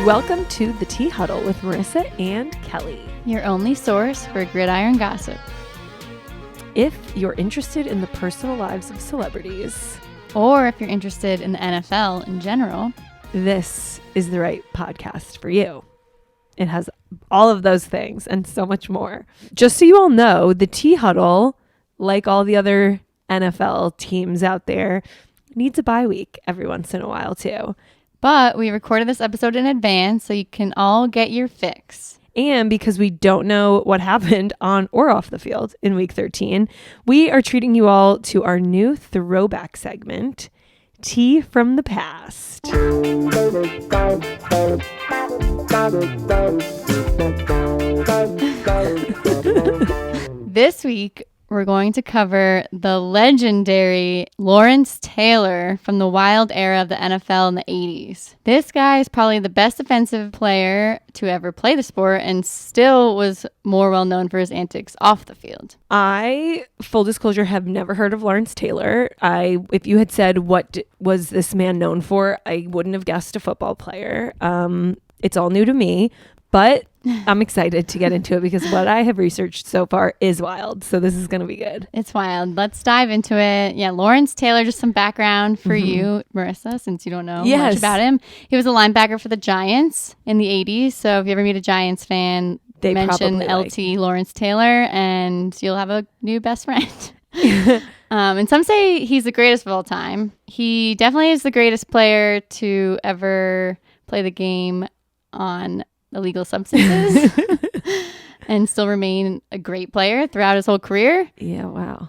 Welcome to the Tea Huddle with Marisa and Kelly. Your only source for gridiron gossip. If you're interested in the personal lives of celebrities, or if you're interested in the NFL in general, this is the right podcast for you. It has all of those things and so much more. Just so you all know, the Tea Huddle, like all the other NFL teams out there, needs a bye week every once in a while too. But we recorded this episode in advance so you can all get your fix. And because we don't know what happened on or off the field in week 13, we are treating you all to our new throwback segment, Tea from the Past. This week, we're going to cover the legendary Lawrence Taylor from the wild era of the NFL in the 80s. This guy is probably the best defensive player to ever play the sport and still was more well known for his antics off the field. I, full disclosure, have never heard of Lawrence Taylor. If you had said what was this man known for, I wouldn't have guessed a football player. It's all new to me. But I'm excited to get into it because what I have researched so far is wild. So this is going to be good. It's wild. Let's dive into it. Yeah, Lawrence Taylor, just some background for you, Marissa, since you don't know much about him. He was a linebacker for the Giants in the 80s. So if you ever meet a Giants fan, they mention LT Lawrence Taylor and you'll have a new best friend. And some say he's the greatest of all time. He definitely is the greatest player to ever play the game on illegal substances and still remain a great player throughout his whole career. Yeah, wow.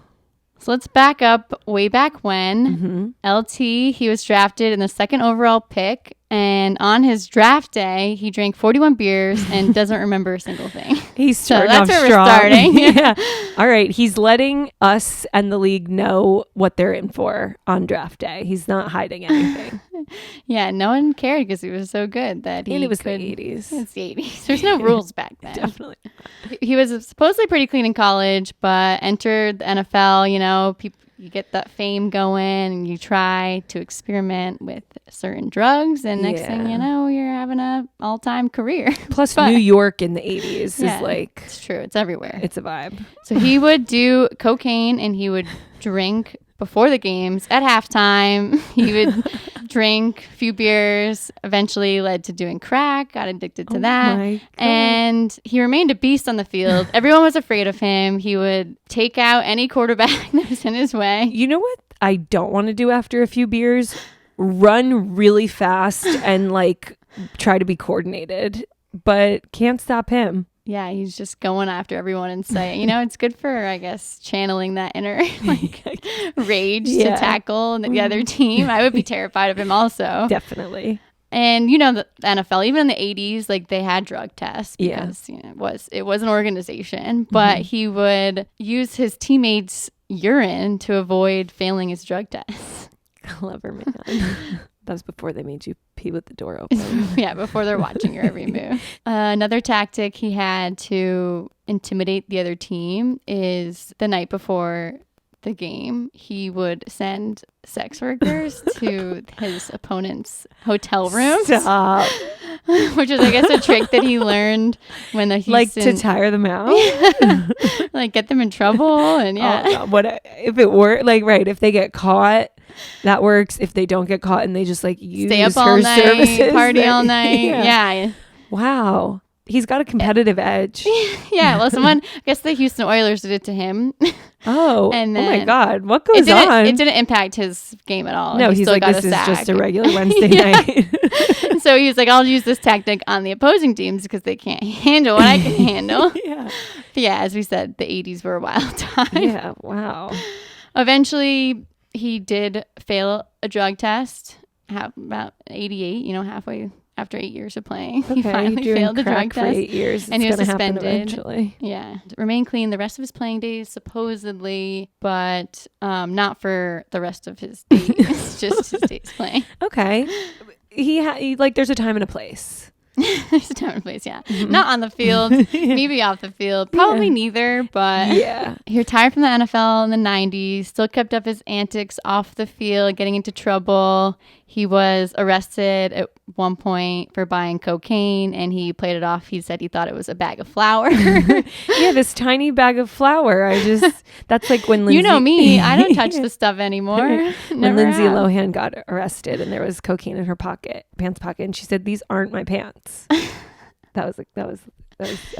So let's back up way back when. LT, he was drafted in the 2nd overall pick, and on his draft day, he drank 41 beers and doesn't remember a single thing. He's starting so that's off where strong. We're starting. Yeah. All right. He's letting us and the league know what they're in for on draft day. He's not hiding anything. Yeah, no one cared because he was so good that and it was the 80s. It's the 80s. There's no rules back then. Definitely. He was supposedly pretty clean in college, but entered the NFL. You know, you get that fame going and you try to experiment with certain drugs, and next thing you know, you're having a all-time career. Plus New York in the 80s is like... It's true. It's everywhere. It's a vibe. So he would do cocaine and he would drink before the games. At halftime, he would drink a few beers, eventually led to doing crack, got addicted to that. And he remained a beast on the field. Everyone was afraid of him. He would take out any quarterback that was in his way. You know what I don't want to do after a few beers? Run really fast and like try to be coordinated, but can't stop him. Yeah, he's just going after everyone and saying, you know, it's good for, I guess, channeling that inner rage to tackle the other team. I would be terrified of him also. Definitely. And, you know, the NFL, even in the 80s, like they had drug tests because you know, it was an organization. But he would use his teammates' urine to avoid failing his drug tests. Clever man. That was before they made you pee with the door open. Yeah, before they're watching your every move. Another tactic he had to intimidate the other team is the night before the game, he would send sex workers to his opponent's hotel rooms. Stop. Which is, I guess, a trick that he learned when the Houston... Like to tire them out? Like get them in trouble and what if it were like, right, if they get caught, that works. If they don't get caught and they just like use stay up her all night, services, party all night. Yeah. Wow. He's got a competitive edge. Yeah. Well, I guess the Houston Oilers did it to him. Oh, and then oh my God. What goes on? It didn't impact his game at all. No, he's like, this is just a regular Wednesday night. So he was like, I'll use this tactic on the opposing teams because they can't handle what I can handle. Yeah. But yeah, as we said, the 80s were a wild time. Yeah. Wow. Eventually, he did fail a drug test about 88, halfway after 8 years of playing. Okay, he finally failed the drug for test. 8 years. And he was suspended. Eventually. Yeah. Remained clean the rest of his playing days, supposedly, but not for the rest of his days, just his days playing. Okay. He like, there's a time and a place. There's a time and place, yeah. Mm-hmm. Not on the field, maybe off the field. Probably neither, but he retired from the NFL in the 90s, still kept up his antics off the field, getting into trouble. He was arrested at one point for buying cocaine, and he played it off. He said he thought it was a bag of flour. Yeah, this tiny bag of flour. That's like when Lindsay... You know me. I don't touch this stuff ananymore. When Lindsay Lohan got arrested and there was cocaine in her pants pocket, and she said, "These aren't my pants." That was it's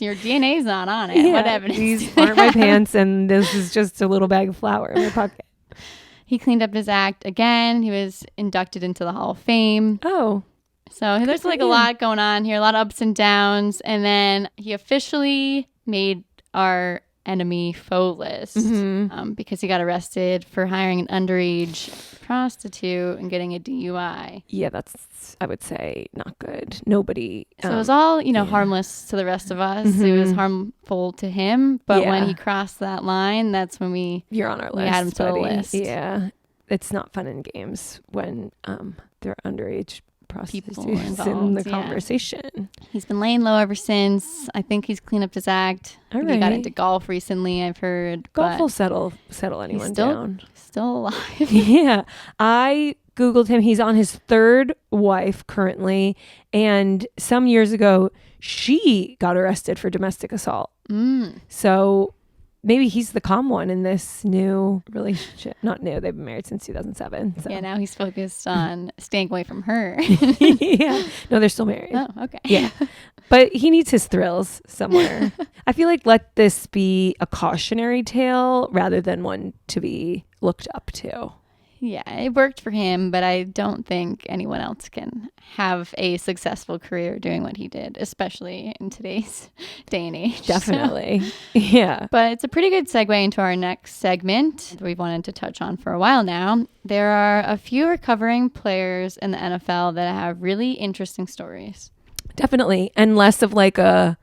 your DNA's not on it. Yeah, what evidence? These aren't my pants, and this is just a little bag of flour in my pocket. He cleaned up his act again. He was inducted into the Hall of Fame. Oh. So there's like a lot going on here, a lot of ups and downs. And then he officially made our enemy foe list because he got arrested for hiring an underage prostitute and getting a DUI. Yeah, that's, I would say, not good. Nobody. So it was all, harmless to the rest of us. It was harmful to him. But when he crossed that line, that's when you're on our list. We had him to the list. Yeah. It's not fun in games when there are underage prostitutes in the conversation. He's been laying low ever since. I think he's cleaned up his act. He got into golf recently, I've heard. Golf will settle anyone down. Still alive. Yeah. I Googled him. He's on his third wife currently. And some years ago, she got arrested for domestic assault. So maybe he's the calm one in this new relationship. Not new. They've been married since 2007. So. Yeah, now he's focused on staying away from her. Yeah. No, they're still married. Oh, okay. Yeah. But he needs his thrills somewhere. I feel like let this be a cautionary tale rather than one to be looked up to. Yeah, it worked for him, but I don't think anyone else can have a successful career doing what he did, especially in today's day and age. Definitely. So. Yeah. But it's a pretty good segue into our next segment that we've wanted to touch on for a while now. There are a few recovering players in the NFL that have really interesting stories. Definitely. And less of like a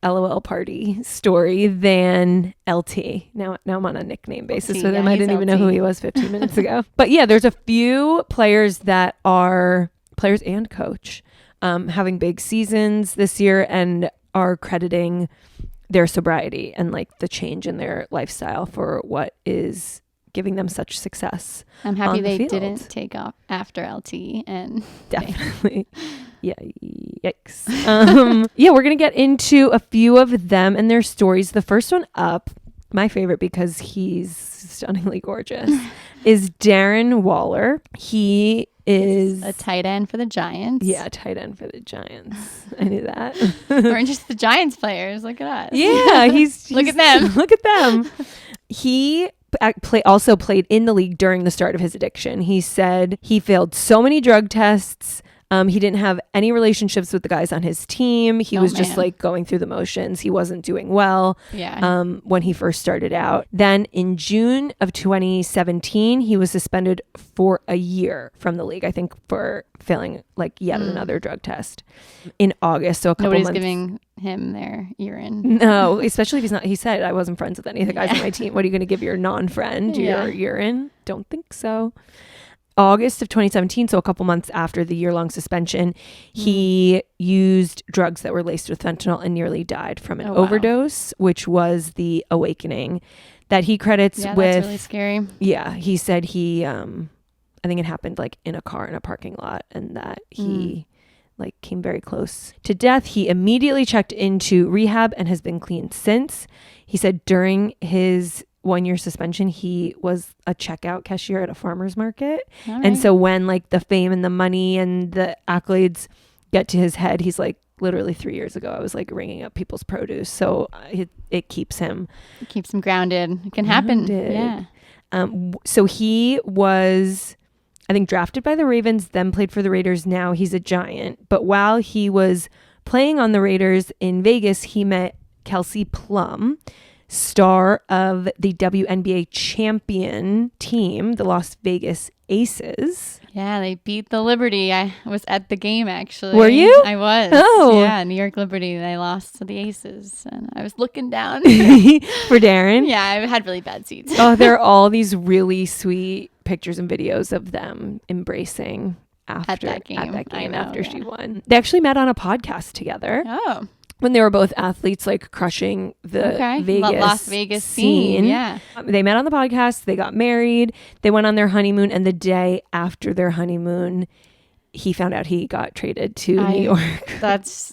LOL party story than LT. Now I'm on a nickname basis with him. I didn't even know who he was 15 minutes ago. But yeah, there's a few players that are players and coach having big seasons this year and are crediting their sobriety and like the change in their lifestyle for what is giving them such success. I'm happy they didn't take off after LT and definitely. Yeah, yikes. Yeah, we're going to get into a few of them and their stories. The first one up, my favorite because he's stunningly gorgeous, is Darren Waller. He is a tight end for the Giants. Yeah, tight end for the Giants. I knew that. We're just the Giants players. Look at us. Yeah, he's look at them. Look at them. He also played in the league during the start of his addiction. He said he failed so many drug tests. He didn't have any relationships with the guys on his team. He was just like going through the motions. He wasn't doing well when he first started out. Then in June of 2017, he was suspended for a year from the league, I think for failing like yet another drug test. In August, so a couple months. Nobody's giving him their urine. No, especially if he's not. He said, I wasn't friends with any of the guys on my team. What are you going to give your non-friend your urine? Don't think so. August of 2017, so a couple months after the year-long suspension, he used drugs that were laced with fentanyl and nearly died from an overdose, which was the awakening that he credits with. That's really scary. Yeah, he said he, I think it happened like in a car in a parking lot, and that he like came very close to death. He immediately checked into rehab and has been clean since. He said during his 1-year suspension, he was a checkout cashier at a farmer's market. Right. And so when like the fame and the money and the accolades get to his head, he's like, literally 3 years ago, I was like ringing up people's produce. So it keeps him. It keeps him grounded. It can happen. Yeah. So he was, I think, drafted by the Ravens, then played for the Raiders. Now he's a Giant. But while he was playing on the Raiders in Vegas, he met Kelsey Plum, star of the WNBA champion team, the Las Vegas Aces. Yeah, they beat the Liberty. I was at the game, actually. Were you? I was. Oh. Yeah, New York Liberty. They lost to the Aces. And I was looking down. For Darren? Yeah, I had really bad seats. Oh, there are all these really sweet pictures and videos of them embracing at that game after she won. They actually met on a podcast together. Oh. when they were both athletes, like crushing the Las Vegas scene. Yeah. They met on the podcast. They got married. They went on their honeymoon. And the day after their honeymoon, he found out he got traded to New York. That's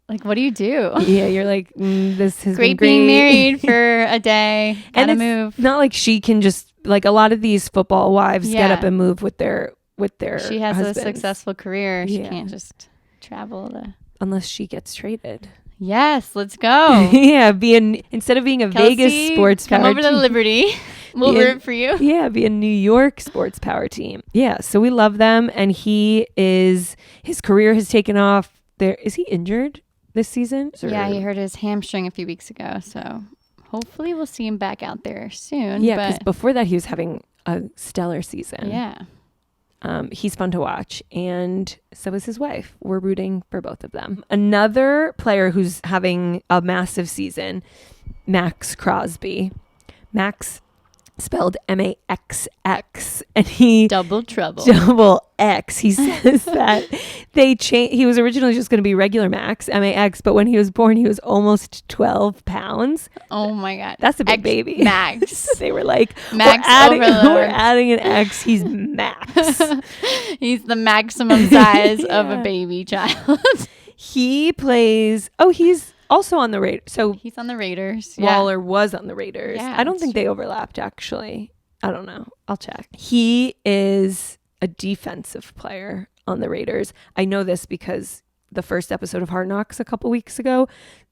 like, what do you do? Yeah, you're like, this has been great being married for a day. Gotta and move. Not like she can just, like, a lot of these football wives get up and move with their She has husbands. a successful career. She can't just travel unless she gets traded. Yes, let's go. Yeah, instead of being a Kelsey, Vegas sports power come over team, to Liberty. We'll root for you. Yeah, be a New York sports power team. Yeah, so we love them, and his career has taken off. Is he injured this season? Yeah, he hurt his hamstring a few weeks ago, so hopefully we'll see him back out there soon. Yeah, because before that he was having a stellar season. Yeah. He's fun to watch, and so is his wife. We're rooting for both of them. Another player who's having a massive season, Max Crosby. Max spelled M-A-X-X, and he double X. He says that he was originally just going to be regular Max, M-A-X, but when he was born, he was almost 12 pounds. Oh my God. That's a big baby. Max. So they were like, Max we're adding an X. He's Max. He's the maximum size of a baby child. He plays, he's also on the Raiders. So he's on the Raiders. Waller was on the Raiders. Yeah, I don't think they overlapped, actually. I don't know. I'll check. He is a defensive player on the Raiders. I know this because the first episode of Hard Knocks a couple weeks ago,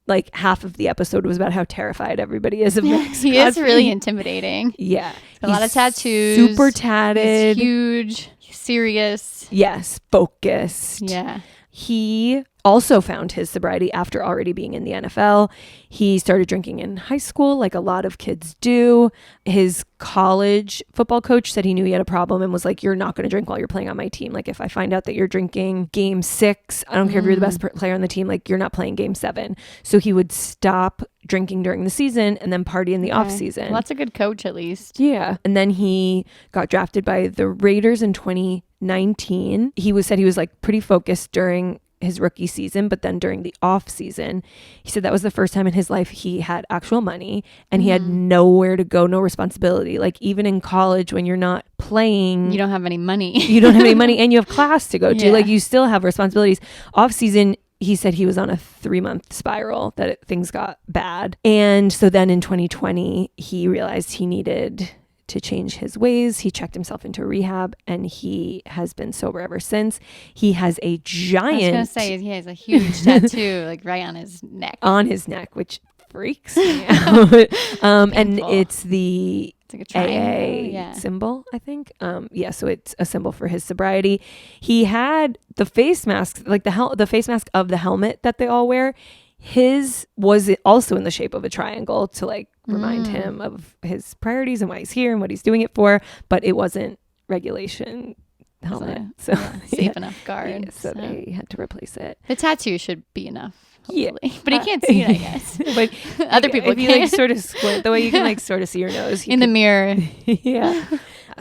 like half of the episode was about how terrified everybody is of Max Crosby. He is really intimidating. Yeah. A lot of tattoos. Super tatted. He's huge. Serious. Yes. Focused. Yeah. He also found his sobriety after already being in the NFL. He started drinking in high school, like a lot of kids do. His college football coach said he knew he had a problem and was like, you're not going to drink while you're playing on my team. Like, if I find out that you're drinking game 6, I don't care if you're the best player on the team, like, you're not playing game 7. So he would stop drinking during the season and then party in the off season. Well, that's a good coach, at least. Yeah. And then he got drafted by the Raiders in 2019. He said he was like pretty focused during his rookie season, but then during the off season, he said that was the first time in his life he had actual money and he had nowhere to go, no responsibility. Like, even in college, when you're not playing, you don't have any money. You don't have any money and you have class to go to. Like, you still have responsibilities. Off season, he said he was on a 3-month spiral, that things got bad. And so then in 2020, he realized he needed to change his ways. He checked himself into rehab and he has been sober ever since. He has a giant... I was going to say, he has a huge tattoo, like right on his neck. On his neck, which freaks me out. And it's the... It's like a AA symbol, I think. So it's a symbol for his sobriety. He had the face mask, like the face mask of the helmet that they all wear. His was also in the shape of a triangle to like remind him of his priorities and why he's here and what he's doing it for. But it wasn't regulation helmet, so safe enough guard. Yeah, so they had to replace it. The tattoo should be enough. Hopefully. Yeah, but he can't see it, I guess. But other people if you like sort of squint the way you can like sort of see your nose in the mirror. Yeah.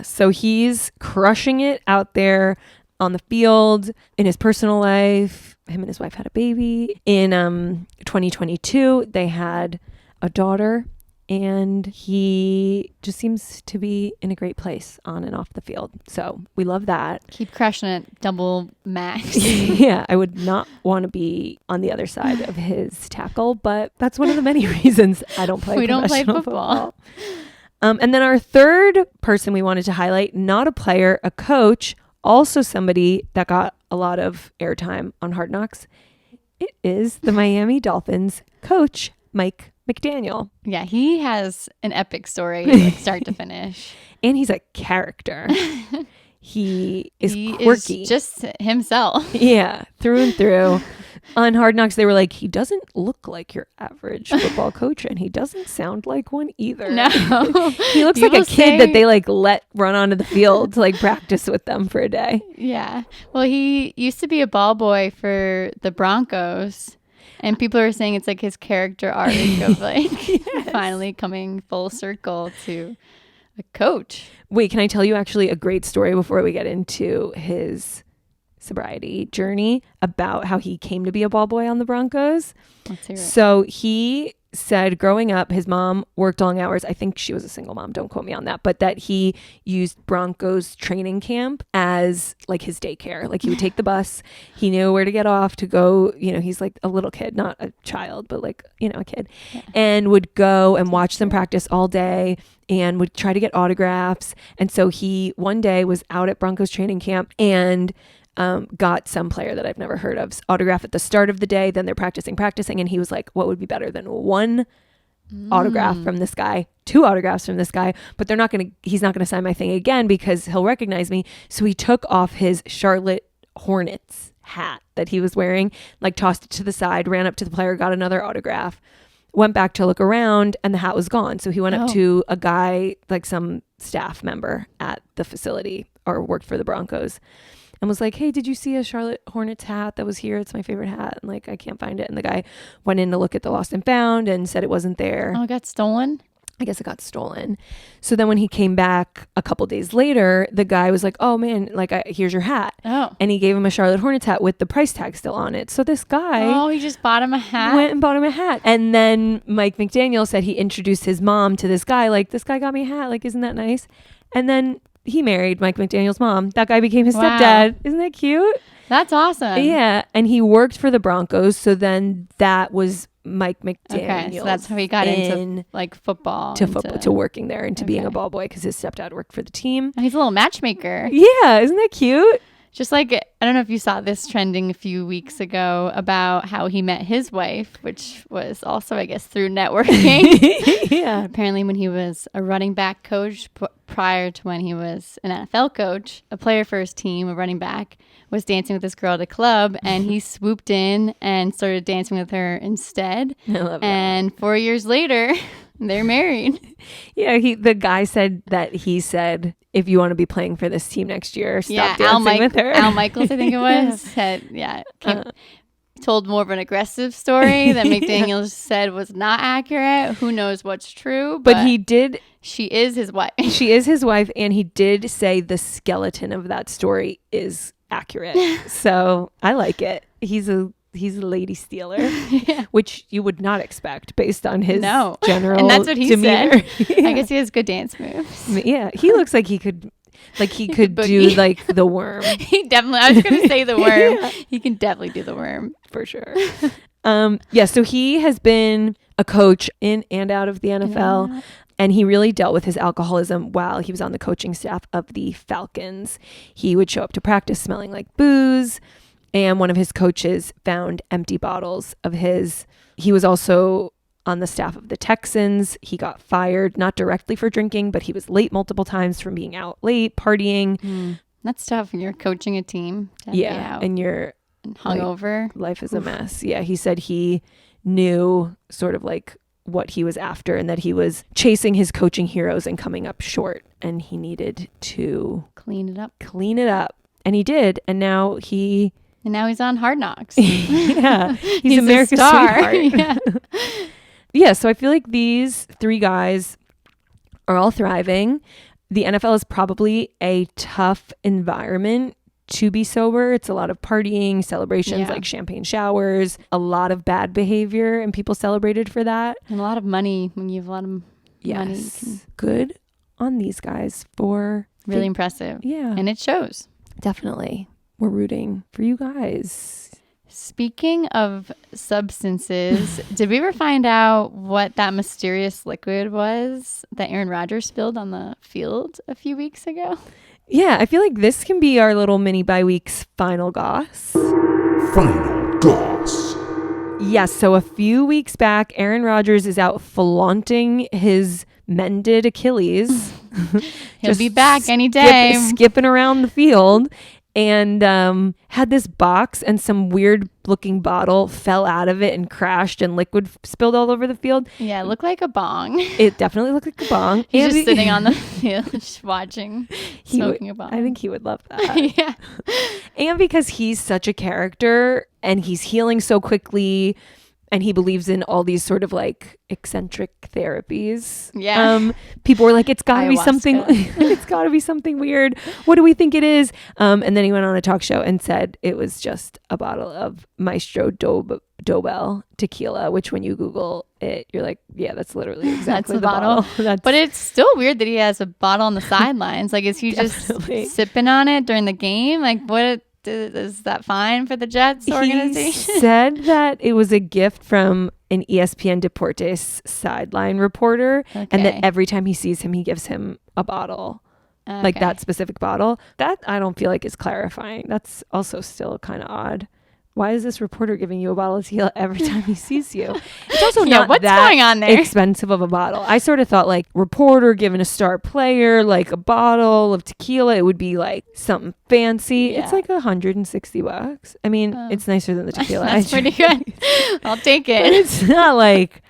So he's crushing it out there on the field, in his personal life. Him and his wife had a baby. In 2022, they had a daughter, and he just seems to be in a great place on and off the field. So we love that. Keep crushing it, double Max. Yeah, I would not want to be on the other side of his tackle, but that's one of the many reasons I don't play football. And then our third person we wanted to highlight, not a player, a coach, also somebody that got a lot of airtime on Hard Knocks. It is the Miami Dolphins coach, Mike McDaniel. Yeah, he has an epic story, like start to finish. And he's a character. He is quirky. Is just himself. Yeah, through and through. On Hard Knocks, they were like, he doesn't look like your average football coach, and he doesn't sound like one either. No. He looks like a kid that they like let run onto the field to like practice with them for a day. Yeah. Well, he used to be a ball boy for the Broncos, and people are saying it's like his character arc of like finally coming full circle to a coach. Wait, can I tell you actually a great story before we get into his sobriety journey about how he came to be a ball boy on the Broncos. Let's hear it. So he said growing up, his mom worked long hours. I think she was a single mom. Don't quote me on that. But that he used Broncos training camp as like his daycare. Like he would take the bus. He knew where to get off to go. You know, he's like a little kid, not a child, but like, you know, a kid. Yeah. And would go and watch them practice all day and would try to get autographs. And so he one day was out at Broncos training camp and got some player that I've never heard of autograph at the start of the day. Then they're practicing. And he was like, what would be better than one autograph from this guy, 2 autographs from this guy, but he's not going to sign my thing again because he'll recognize me. So he took off his Charlotte Hornets hat that he was wearing, like tossed it to the side, ran up to the player, got another autograph, went back to look around, and the hat was gone. So he went up to a guy, like some staff member at the facility or worked for the Broncos, and was like, hey, did you see a Charlotte Hornets hat that was here? It's my favorite hat. And like, I can't find it. And the guy went in to look at the lost and found and said it wasn't there. Oh, it got stolen? I guess it got stolen. So then when he came back a couple days later, the guy was like, oh man, like here's your hat. Oh. And he gave him a Charlotte Hornets hat with the price tag still on it. So this guy. Oh, he just bought him a hat? Went and bought him a hat. And then Mike McDaniel said he introduced his mom to this guy. Like, this guy got me a hat. Like, isn't that nice? And then he married Mike McDaniel's mom. That guy became his stepdad. Isn't that cute? That's awesome. Yeah. And he worked for the Broncos. So then that was Mike McDaniel. Okay, so that's how he got into like football. To working there and to being a ball boy because his stepdad worked for the team. And he's a little matchmaker. Yeah. Isn't that cute? Just like, I don't know if you saw this trending a few weeks ago about how he met his wife, which was also, I guess, through networking. Yeah. Apparently when he was a running back coach prior to when he was an NFL coach, a player for his team, a running back, was dancing with this girl at a club, and he swooped in and started dancing with her instead. I love that. And 4 years later, they're married. Yeah, the guy said that he said, if you want to be playing for this team next year, stop dancing with her. Al Michaels, I think it was, said, told more of an aggressive story that McDaniel said was not accurate. Who knows what's true? But he did. She is his wife. She is his wife, and he did say the skeleton of that story is accurate. So I like it. He's a lady stealer, which you would not expect based on his general and that's what he demeanor. said. Yeah. I guess he has good dance moves. Yeah, he looks like he could do like the worm. He definitely. I was going to say the worm. Yeah. He can definitely do the worm for sure. So he has been a coach in and out of the NFL. Yeah. And he really dealt with his alcoholism while he was on the coaching staff of the Falcons. He would show up to practice smelling like booze. And one of his coaches found empty bottles of his. He was also on the staff of the Texans. He got fired, not directly for drinking, but he was late multiple times from being out late, partying. That's tough when you're coaching a team. Yeah. And you're hungover. Like, life is a mess. Yeah. He said he knew sort of like what he was after and that he was chasing his coaching heroes and coming up short. And he needed to clean it up. And he did. And now he's on Hard Knocks. Yeah. He's America's sweetheart. Yeah. So I feel like these 3 guys are all thriving. The NFL is probably a tough environment to be sober. It's a lot of partying, celebrations, like champagne showers, a lot of bad behavior, and people celebrated for that. And a lot of money. When you have a lot of money. Yes. Good on these guys for... Really impressive. Yeah. And it shows. Definitely. We're rooting for you guys. Speaking of substances, did we ever find out what that mysterious liquid was that Aaron Rodgers spilled on the field a few weeks ago? Yeah, I feel like this can be our little mini bi-week's final goss. Final goss. Yes, so a few weeks back, Aaron Rodgers is out flaunting his mended Achilles. He'll be back any day. Skipping around the field. And had this box, and some weird looking bottle fell out of it and crashed, and liquid spilled all over the field. Yeah, it looked like a bong. It definitely looked like a bong. He's just sitting on the field just watching, smoking a bong. I think he would love that. Yeah. And because he's such a character and he's healing so quickly and he believes in all these sort of like eccentric therapies. Yeah. People were like, it's gotta be Ayahuasca. something, it's gotta be something weird. What do we think it is? And then he went on a talk show and said it was just a bottle of Maestro Dobel tequila, which when you Google it, you're like, yeah, that's literally exactly That's the bottle. That's, But it's still weird that he has a bottle on the sidelines. Like, is he Definitely. just sipping on it during the game? Like, what is that fine for the Jets organization? He said that it was a gift from an ESPN Deportes sideline reporter, and that every time he sees him, he gives him a bottle. Like that specific bottle. That I don't feel like is clarifying. That's also still kind of odd. Why is this reporter giving you a bottle of tequila every time he sees you? It's also not what's that going on there? expensive of a bottle. I sort of thought like reporter giving a star player like a bottle of tequila, it would be like something fancy. Yeah. It's like $160. I mean, it's nicer than the tequila. That's pretty good. I'll take But it. it's not like,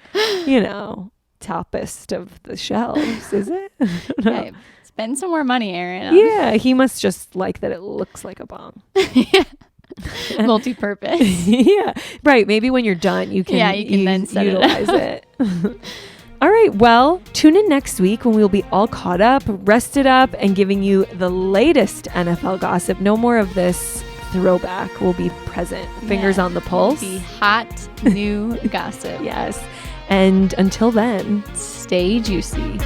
toppest of the shelves, is it? I don't know. Hey, spend some more money, Aaron. Yeah, he must just like that it looks like a bong. Multi-purpose. Yeah, right. Maybe when you're done, you can then set utilize it. All right. Well, tune in next week when we'll be all caught up, rested up, and giving you the latest NFL gossip. No more of this throwback. We'll be present. Fingers on the pulse. The hot new gossip. Yes. And until then, Stay juicy.